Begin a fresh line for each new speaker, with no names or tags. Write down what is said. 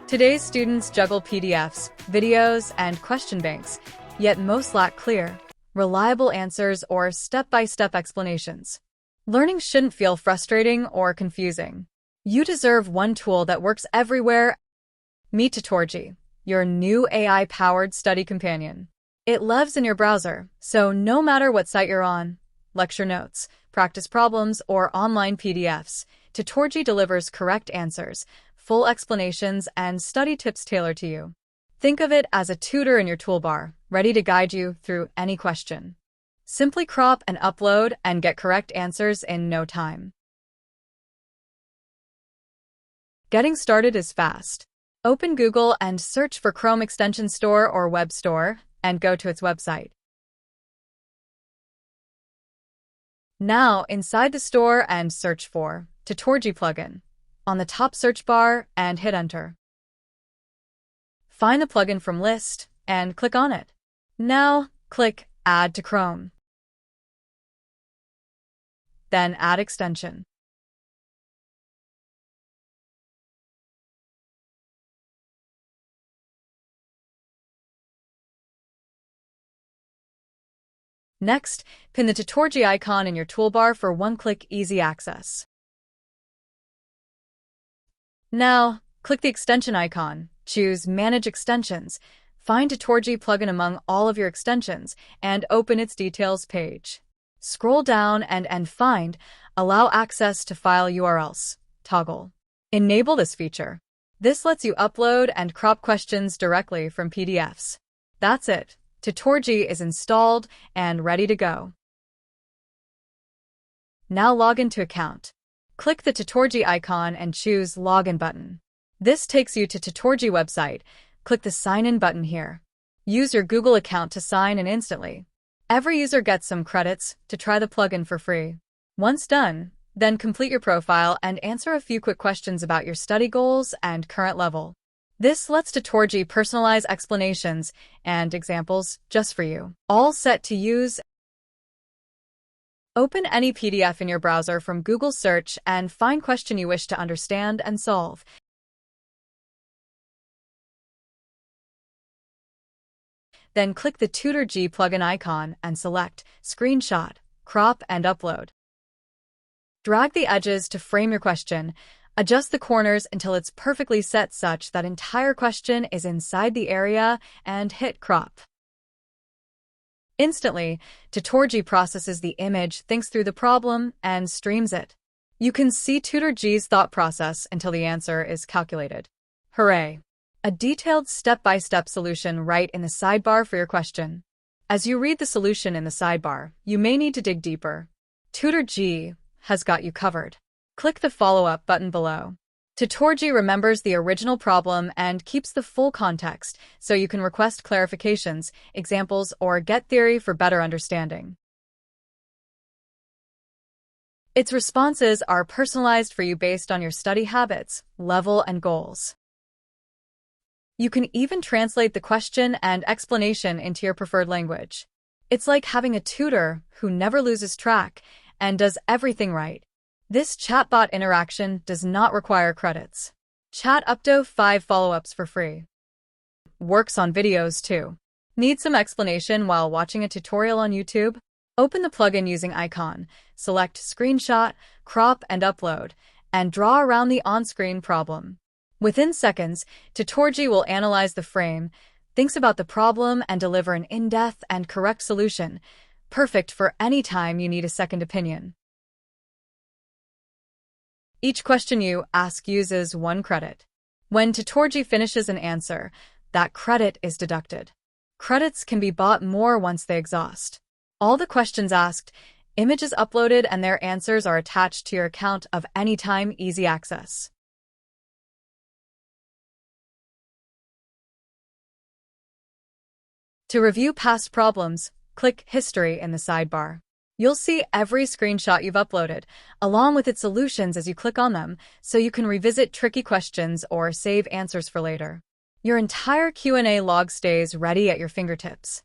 Today's students juggle PDFs, videos, and question banks, yet most lack clear, reliable answers or step-by-step explanations. Learning shouldn't feel frustrating or confusing. You deserve one tool that works everywhere. Meet Tutorji, your new AI-powered study companion. It lives in your browser, so no matter what site you're on, lecture notes, practice problems, or online PDFs, Tutorji delivers correct answers, full explanations, and study tips tailored to you. Think of it as a tutor in your toolbar, ready to guide you through any question. Simply crop and upload and get correct answers in no time. Getting started is fast. Open Google and search for Chrome Extension Store or Web Store, and go to its website. Now, inside the store and search for Tutorji plugin on the top search bar and hit enter. Find the plugin from list and click on it. Now, click Add to Chrome. Then add extension. Next, pin the Tutorji icon in your toolbar for one-click easy access. Now, click the extension icon, choose Manage Extensions, find Tutorji plugin among all of your extensions, and open its details page. Scroll down and find Allow Access to File URLs toggle. Enable this feature. This lets you upload and crop questions directly from PDFs. That's it. Tutorji is installed and ready to go. Now log into account. Click the Tutorji icon and choose Login button. This takes you to Tutorji website. Click the Sign In button here. Use your Google account to sign in instantly. Every user gets some credits to try the plugin for free. Once done, then complete your profile and answer a few quick questions about your study goals and current level. This lets Tutorji personalize explanations and examples just for you. All set to use. Open any PDF in your browser from Google Search and find question you wish to understand and solve. Then click the Tutorji plugin icon and select Screenshot, Crop, and Upload. Drag the edges to frame your question. Adjust the corners until it's perfectly set such that entire question is inside the area and hit crop. Instantly, Tutorji processes the image, thinks through the problem, and streams it. You can see Tutorji's thought process until the answer is calculated. Hooray! A detailed step-by-step solution right in the sidebar for your question. As you read the solution in the sidebar, you may need to dig deeper. Tutorji has got you covered. Click the follow-up button below. Tutorji remembers the original problem and keeps the full context, so you can request clarifications, examples, or get theory for better understanding. Its responses are personalized for you based on your study habits, level, and goals. You can even translate the question and explanation into your preferred language. It's like having a tutor who never loses track and does everything right. This chatbot interaction does not require credits. Chat up to 5 follow-ups for free. Works on videos too. Need some explanation while watching a tutorial on YouTube? Open the plugin using icon, select Screenshot, Crop, and Upload, and draw around the on-screen problem. Within seconds, Tutorji will analyze the frame, thinks about the problem, and deliver an in-depth and correct solution, perfect for any time you need a second opinion. Each question you ask uses 1 credit. When Tutorji finishes an answer, that credit is deducted. Credits can be bought more once they exhaust. All the questions asked, images uploaded, and their answers are attached to your account of anytime easy access. To review past problems, click History in the sidebar. You'll see every screenshot you've uploaded, along with its solutions as you click on them, so you can revisit tricky questions or save answers for later. Your entire Q&A log stays ready at your fingertips.